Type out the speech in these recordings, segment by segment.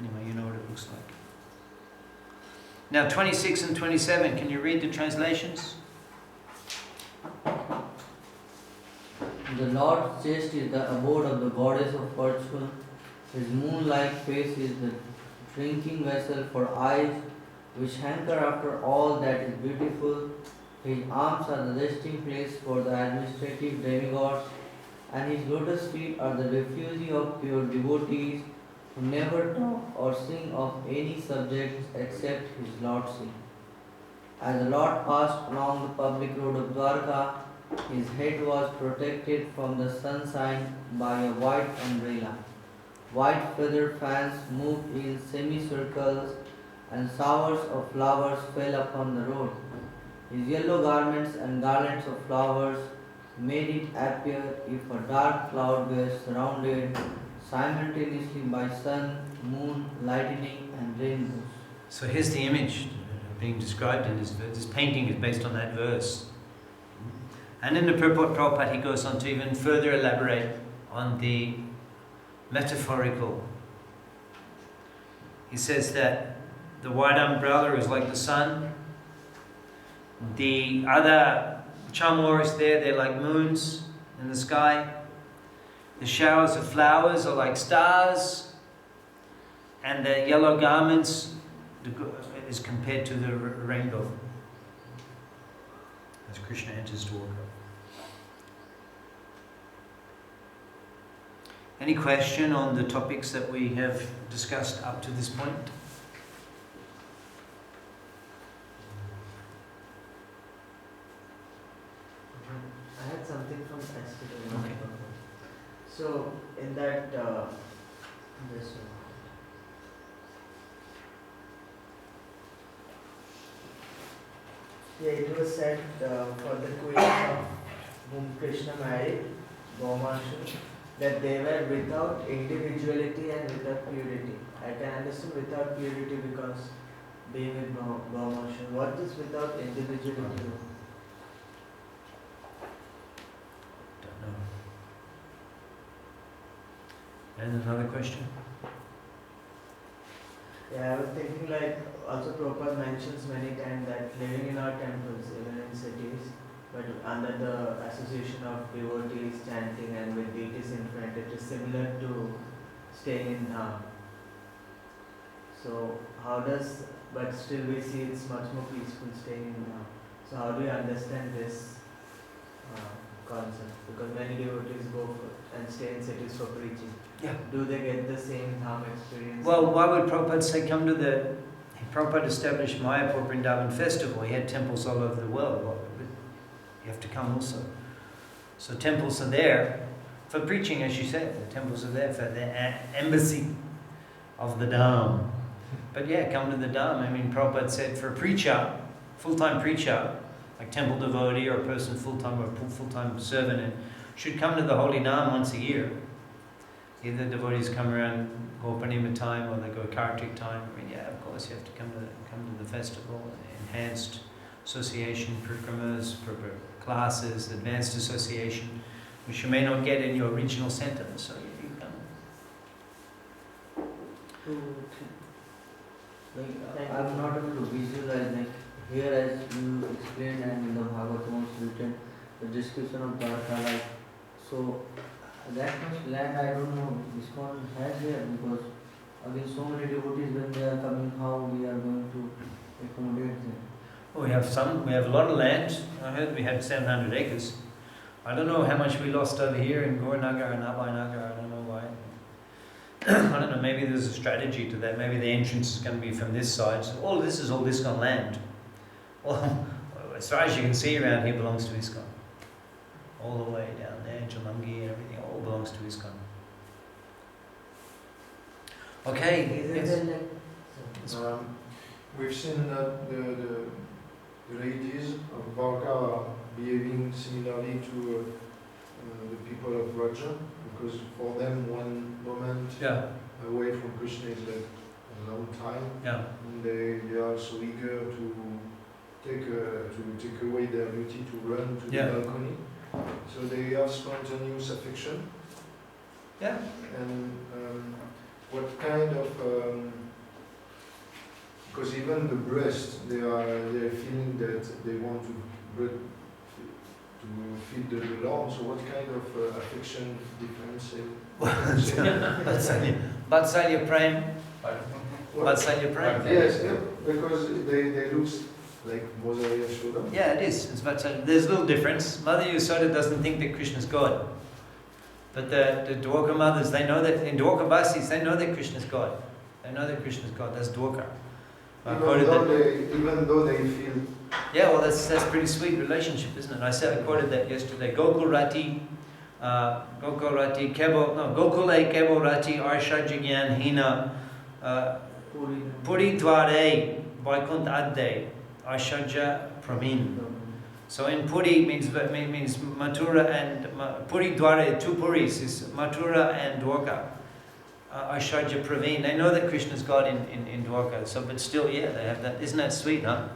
Anyway, you know what it looks like. Now 26 and 27, can you read the translations? The Lord's chest is the abode of the goddess of fortune. His moon-like face is the drinking vessel for eyes which hanker after all that is beautiful. His arms are the resting place for the administrative demigods, and his lotus feet are the refuge of pure devotees who never talk or sing of any subjects except his lordship. As the Lord passed along the public road of Dwarka, his head was protected from the sunshine by a white umbrella. White feather fans moved in semicircles, and showers of flowers fell upon the road. His yellow garments and garlands of flowers made it appear if a dark cloud were surrounded simultaneously by sun, moon, lightning, and rainbows. So here's the image being described in this verse. This painting is based on that verse. And in the purport, Prabhupada, he goes on to even further elaborate on the metaphorical. He says that the white umbrella is like the sun. The other chamors they're like moons in the sky. The showers of flowers are like stars. And the yellow garments is compared to the rainbow as Krishna enters Dwarka. Any question on the topics that we have discussed up to this point? I had something from Esther. Okay. So in that, this one. Yeah, it was said for the queens of whom Krishna married, Bhaumashu, that they were without individuality and without purity. I can understand without purity because being with Bhaumashu. What is without individuality? Don't know. And another question? Yeah, I was thinking like, also Prabhupada mentions many times that living in our temples, even in cities, but under the association of devotees chanting and with deities in front, it is similar to staying in Dham. So how does, but still we see it's much more peaceful staying in Dham. So how do you understand this concept? Because many devotees go for, and stay in cities for preaching. Yeah. Do they get the same Dham experience? Well, why would Prabhupada say come to the... Prabhupada established Mayapur Vrindavan Festival. He had temples all over the world. Well, you have to come also. So temples are there for preaching, as you said. The temples are there for the embassy of the Dham. But yeah, come to the Dham. I mean, Prabhupada said for a preacher, full-time preacher, like temple devotee or a person full-time or full-time servant, should come to the Holy Dham once a year. Either devotees come around Gopanima time or they go Kartik time. I mean, yeah, of course you have to come to the festival. Enhanced association, prikramas, classes, advanced association, which you may not get in your original center. So you come. Like, I'm not able to visualize, like here as you explained and in the Bhagavatam also written the description of Dwarka, like so that much land I don't know ISKCON has here, because again so many devotees when they are coming, how we are going to accommodate them. Oh, we have a lot of land. I heard we had 700 acres. I don't know how much we lost over here in Gauranagar and Abhayanagar. I don't know why. I don't know, maybe there's a strategy to that. Maybe the entrance is going to be from this side. So all this is all ISKCON land. Well, as far as you can see around here belongs to ISKCON. All the way down there, Jalangi and everything, all belongs to ISKCON. Okay. Yes. We've seen that the ladies of Dwarka are behaving similarly to the people of Vraja, because for them one moment away from Krishna is like a long time. Yeah. And they are so eager to take away their beauty, to run to the balcony. So they have spontaneous affection. Yeah. And what kind of Because even the breast, they're feeling that they want to feed the Lord. So what kind of affection difference? Vatsalya Prem. Vatsalya Prem. Yes, yeah, because they look like Mother Yashoda. Yeah, it is. It's Vatsalya. There's a little difference. Mother Yasoda doesn't think that Krishna's God. But the Dwarka mothers, they know that, in Dwarka Vasis, they know that Krishna's God. They know that Krishna's God. That's Dwarka. Even though they feel... Yeah, well, that's pretty sweet relationship, isn't it? I quoted that yesterday. Gokul Rati, Gokule Kebo Rati Arsha Jigyan Hina Puri Dware Vaikunt Adde Arshaja Pramin. So in Puri means Mathura and Puri Dware, two Puris is Mathura and Dwarka. Arshaja Praveen. They know that Krishna's God in Dwarka. So, but still, yeah, they have that. Isn't that sweet, huh?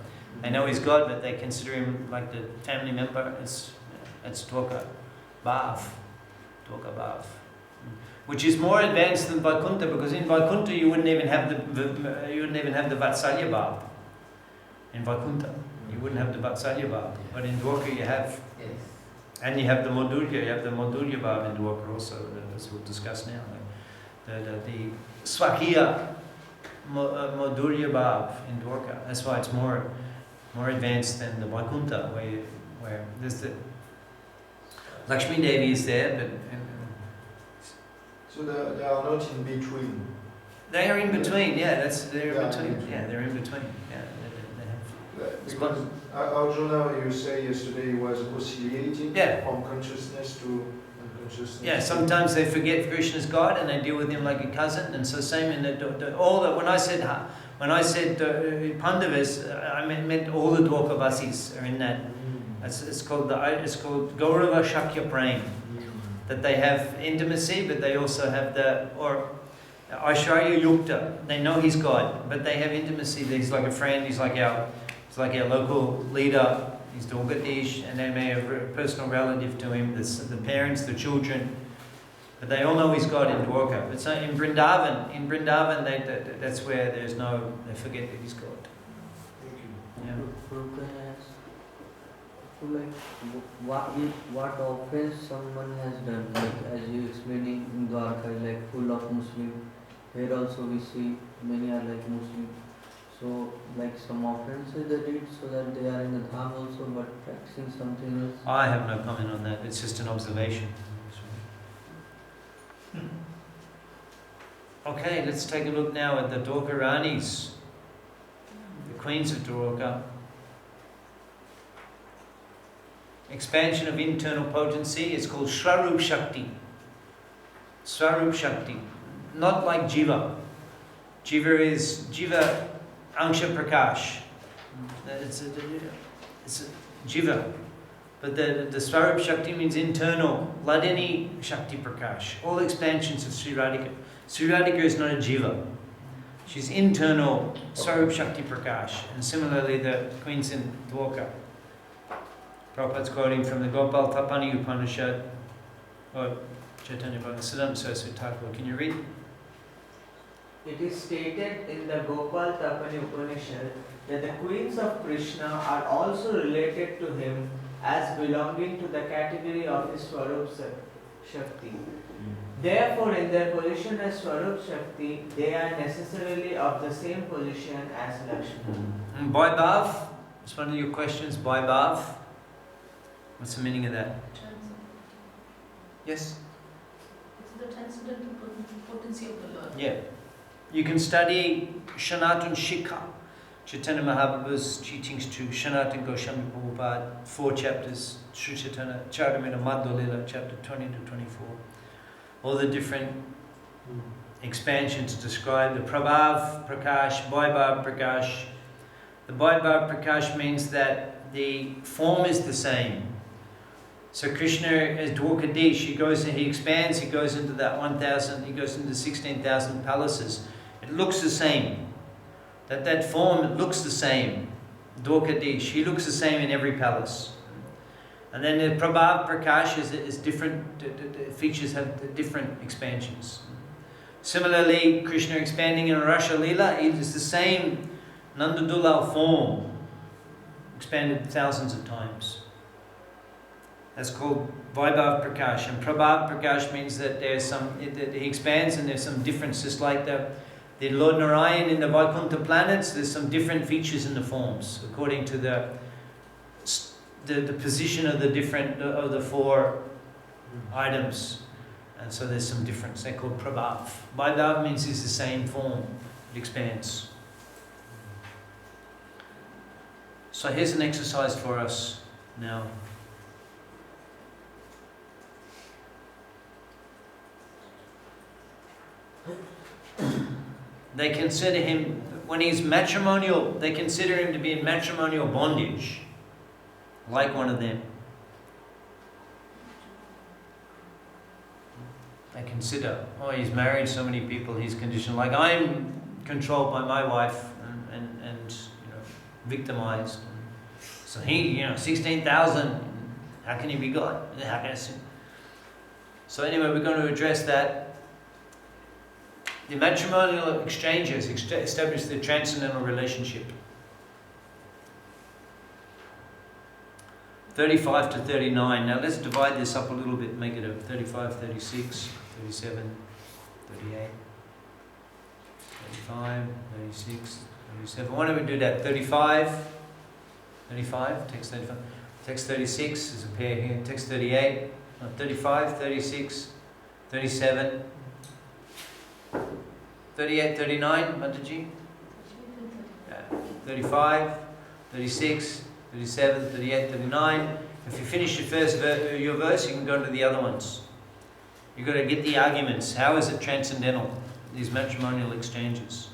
They know he's God, but they consider him like the family member. It's Dwarka Bhav. Dwarka Bhav. Which is more advanced than Vaikuntha, because in Vaikuntha you wouldn't even have the Vatsalya Bhav. In Vaikuntha, you wouldn't have the Vatsalya Bhav. But in Dwarka you have. Yes. And you have the Madhurya. You have the Madhurya Bhav in Dwarka also, as we'll discuss now. The Swakiya Madhurya Bhav in Dwarka. That's why it's more advanced than the Vaikuntha, where there's the Lakshmi Devi is there, but so they are not in between. they are in between. Yeah, they're in Yeah, between. Yeah, they're in between. Yeah, they have. Because Arjuna, you say yesterday, he was oscillating Yeah. from consciousness to unconsciousness. Yeah, sometimes they forget Krishna's God and they deal with him like a cousin, and so same in when I said Pandavas, I meant all the Dwarkavasis are in that. It's called Gaurava Shakya Prem. That they have intimacy, but they also have Aishwarya Yukta. They know he's God, but they have intimacy. He's like a friend. He's like our local leader. He's Dwarkadish, and they may have a personal relative to him. The parents, the children, but they all know he's God in Dwarka. But so in Vrindavan, that's where they forget that he's God. Thank you. Yeah. So what offense someone has done, like as you explaining in Dwarka, like full of Muslim. Here also we see many are like Muslim. So like some offenses they did so that they are in the dham also, but practicing something else. I have no comment on that. It's just an observation. Okay, let's take a look now at the Dwarka Ranis, the queens of Dwarka. Expansion of internal potency is called Swarup Shakti. Swarup Shakti. Not like Jiva. Jiva Angsha Prakash. It's a Jiva. But the Swarup Shakti means internal. Ladini Shakti Prakash. All expansions of Sri Radhika. Sri Radhika is not a Jiva. She's internal Swarup Shakti Prakash. And similarly the queens in Dwarka. Prabhupada's quoting from the Gopal Tapani Upanishad, or Chaitanya Bhagavan Saraswati Thakur. Can you read? It is stated in the Gopal Tapani Upanishad that the queens of Krishna are also related to him as belonging to the category of his Swarup Shakti. Therefore, in their position as Swarup Shakti, they are necessarily of the same position as Lakshmi. And Vaibhav, it's one of your questions, Vaibhav. What's the meaning of that? Yes? It's the transcendental potency of the Lord. Yeah. You can study Sanatana Shikha, Chaitanya Mahaprabhu's teachings to Sanatana Goswami Prabhupada, 4 chapters, Sri Chaitanya Charitamrita Madhva Lila, chapter 20 to 24. All the different expansions describe the Prabhav Prakash, Vaibhav Prakash. The Vaibhav Prakash means that the form is the same. So Krishna as Dwarkadish, he expands, he goes into that 1,000, he goes into 16,000 palaces. It looks the same. That form looks the same. Dwarkadish, he looks the same in every palace. And then the Prabhav Prakash is different, the features have different expansions. Similarly, Krishna expanding in Rasa Leela, it is the same Nandadulal form expanded thousands of times. That's called Vaibhav Prakash. And Prabhav Prakash means that that he expands and there's some differences, like the Lord Narayan in the Vaikuntha planets. There's some different features in the forms according to the position of the four items. And so there's some difference. They're called Prabhav. Vaibhav means it's the same form. It expands. So here's an exercise for us now. They consider him, when he's matrimonial, they consider him to be in matrimonial bondage, like one of them. They consider, oh, he's married so many people, he's conditioned. Like I'm controlled by my wife and victimized. So he, 16,000, how can he be God? How can I sin? So anyway, we're going to address that. The matrimonial exchanges establish the transcendental relationship. 35 to 39. Now let's divide this up a little bit, make it a 35, 36, 37, 38, 35, 36, 37. Why don't we do that? 35, text 35. Text 36 is a pair here. Text 38, 35, 36, 37, 38, 39, Mataji? 35, 36, 37, 38, 39. If you finish your verse, you can go to the other ones. You've got to get the arguments. How is it transcendental, these matrimonial exchanges?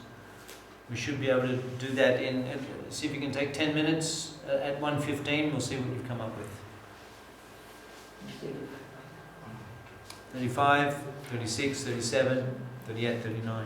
We should be able to do that see if you can take 10 minutes at 1:15. We'll see what you've come up with. 35, 36, 37, 38, 39.